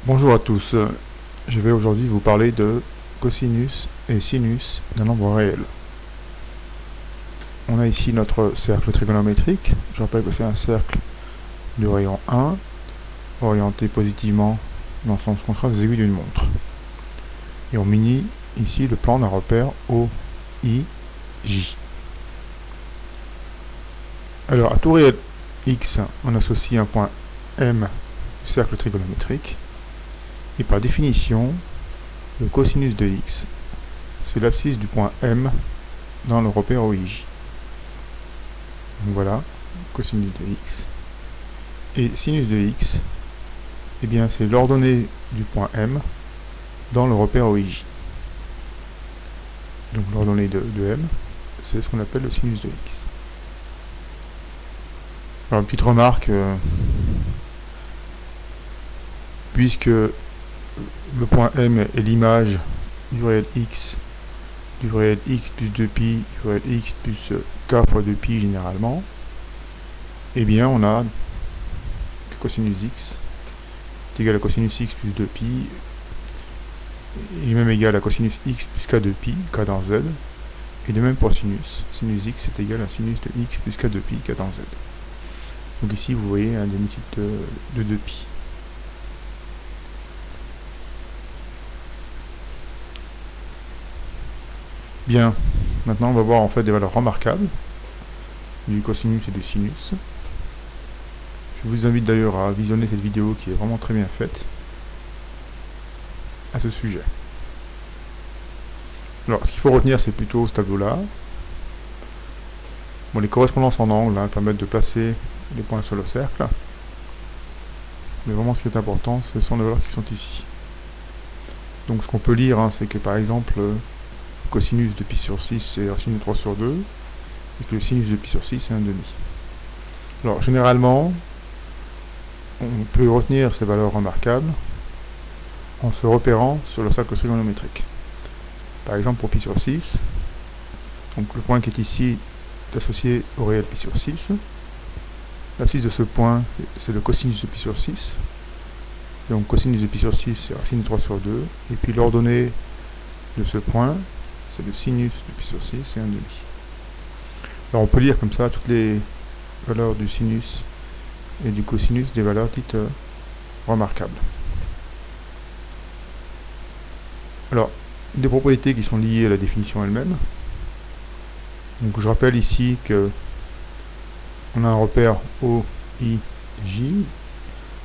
Bonjour à tous, je vais aujourd'hui vous parler de cosinus et sinus d'un nombre réel. On a ici notre cercle trigonométrique, je rappelle que c'est un cercle de rayon 1, orienté positivement dans le sens contraire des aiguilles d'une montre. Et on munit ici le plan d'un repère OIJ. Alors à tout réel x, on associe un point M du cercle trigonométrique. Et par définition, le cosinus de x, c'est l'abscisse du point M dans le repère OIJ. Donc voilà, cosinus de x. Et sinus de x, eh bien c'est l'ordonnée du point M dans le repère OIJ. Donc l'ordonnée de M, c'est ce qu'on appelle le sinus de x. Alors une petite remarque, puisque le point M est l'image du réel x plus 2pi, du réel x plus k fois 2pi généralement, eh bien on a que cosinus x est égal à cosinus x plus 2pi, il est même égal à cosinus x plus k 2pi, k dans z, et de même pour sinus x est égal à sinus de x plus k 2pi, k dans z. Donc ici vous voyez des multiples de 2pi. Bien, maintenant on va voir en fait des valeurs remarquables du cosinus et du sinus. Je vous invite d'ailleurs à visionner cette vidéo qui est vraiment très bien faite à ce sujet. Alors ce qu'il faut retenir, c'est plutôt ce tableau-là. Bon, les correspondances en angle permettent de placer les points sur le cercle. Mais vraiment ce qui est important, ce sont les valeurs qui sont ici. Donc ce qu'on peut lire, c'est que par exemple, cosinus de pi sur 6 c'est racine de 3 sur 2, et que le sinus de pi sur 6 c'est 1,5. Alors généralement, on peut retenir ces valeurs remarquables en se repérant sur le cercle trigonométrique. Par exemple pour pi sur 6, donc le point qui est ici est associé au réel pi sur 6. L'abscisse de ce point, c'est le cosinus de pi sur 6. Donc cosinus de pi sur 6 c'est racine de 3 sur 2, et puis l'ordonnée de ce point, c'est le sinus de pi sur 6, c'est 1,5. Alors on peut lire comme ça toutes les valeurs du sinus et du cosinus, des valeurs dites remarquables. Alors, des propriétés qui sont liées à la définition elle-même. Donc je rappelle ici que on a un repère OIJ,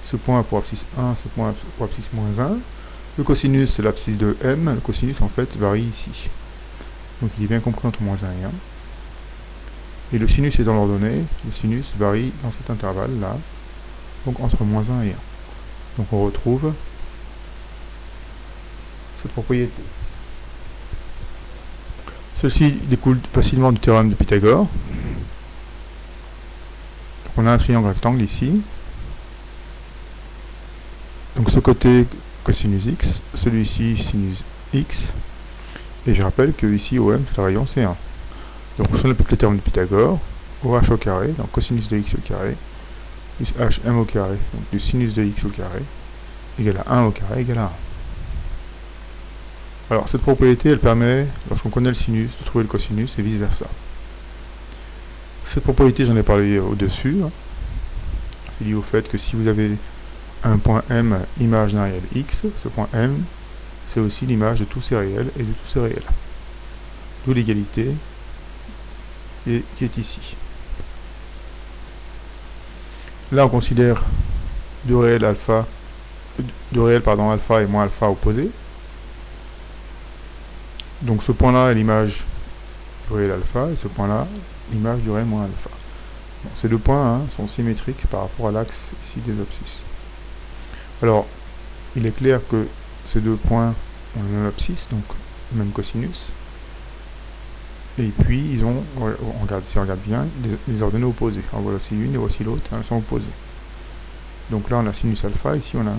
ce point a pour abscisse 1, ce point a pour abscisse moins 1. Le cosinus c'est l'abscisse de M, le cosinus en fait varie ici. Donc il est bien compris entre moins 1 et 1. Et le sinus est dans l'ordonnée, le sinus varie dans cet intervalle là, donc entre moins 1 et 1. Donc on retrouve cette propriété. Celle-ci découle facilement du théorème de Pythagore. Donc on a un triangle rectangle ici. Donc ce côté cosinus x, celui-ci sinus x. Et je rappelle que ici OM, tout le rayon, c'est 1. Donc si on applique le théorème de Pythagore, OH au carré, donc cosinus de x au carré, plus HM au carré, donc du sinus de x au carré, égale à 1 au carré, égale à 1. Alors cette propriété, elle permet, lorsqu'on connaît le sinus, de trouver le cosinus et vice versa. Cette propriété, j'en ai parlé au-dessus. C'est lié au fait que si vous avez un point M image d'un réel x, ce point M, c'est aussi l'image de tous ces réels et de tous ces réels. D'où l'égalité qui est ici. Là, on considère deux réels alpha et moins alpha opposés. Donc ce point-là est l'image du réel alpha, et ce point-là, l'image du réel moins alpha. Bon, ces deux points sont symétriques par rapport à l'axe ici des abscisses. Alors, il est clair que ces deux points ont le même abscisse, donc le même cosinus. Et puis, ils ont, si on regarde bien, des ordonnées opposées. Alors, voici l'une et voici l'autre, elles sont opposées. Donc là, on a sinus alpha, ici on a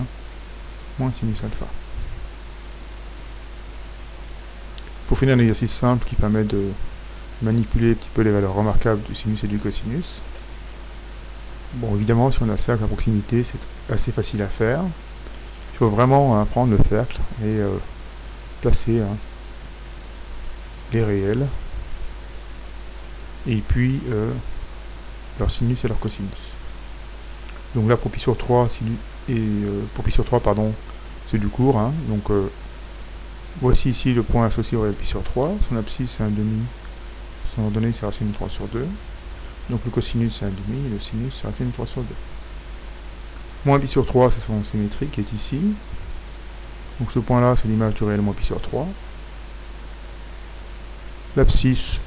moins sinus alpha. Pour finir, un exercice simple qui permet de manipuler un petit peu les valeurs remarquables du sinus et du cosinus. Bon, évidemment, si on a le cercle à proximité, c'est assez facile à faire. Il faut vraiment prendre le cercle et placer les réels et puis leur sinus et leur cosinus. Donc là pour pi sur 3 pour pi sur 3 pardon, c'est du court, donc voici ici le point associé au réel pi sur 3, son abscisse c'est 1,5, son ordonnée c'est racine de 3 sur 2, donc le cosinus c'est 1,5 et le sinus c'est racine de 3 sur 2. Moins pi sur 3 c'est son symétrie qui est ici, donc ce point là c'est l'image du réel moins pi sur 3. L'abscisse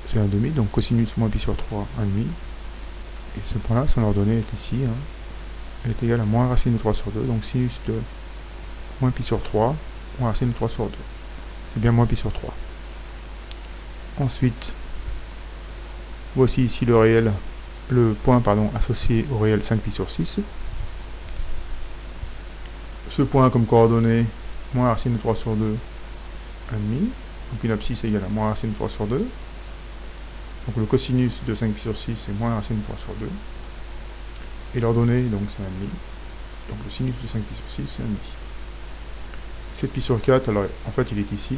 c'est 1,5, donc cosinus moins pi sur 3, 1,5. Et ce point là, son ordonnée est ici, elle est égale à moins racine de 3 sur 2, donc sinus de moins pi sur 3, moins racine de 3 sur 2. C'est bien moins pi sur 3. Ensuite, voici ici le point associé au réel 5 pi sur 6. Ce point comme coordonnée, moins racine de 3 sur 2, 1,5. Donc une abscisse est égale à moins racine de 3 sur 2. Donc le cosinus de 5 pi sur 6 c'est moins racine de 3 sur 2. Et l'ordonnée, donc c'est 1,5. Donc le sinus de 5 pi sur 6 c'est 1,5. 7 pi sur 4, alors en fait il est ici.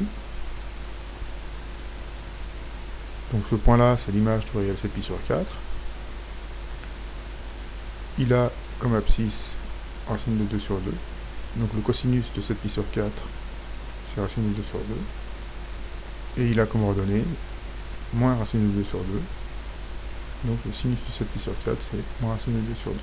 Donc ce point là c'est l'image du réel 7 pi sur 4. Il a comme abscisse racine de 2 sur 2. Donc le cosinus de 7 pi sur 4 c'est racine de 2 sur 2. Et il a comme ordonnée moins racine de 2 sur 2. Donc le sinus de 7 pi sur 4 c'est moins racine de 2 sur 2.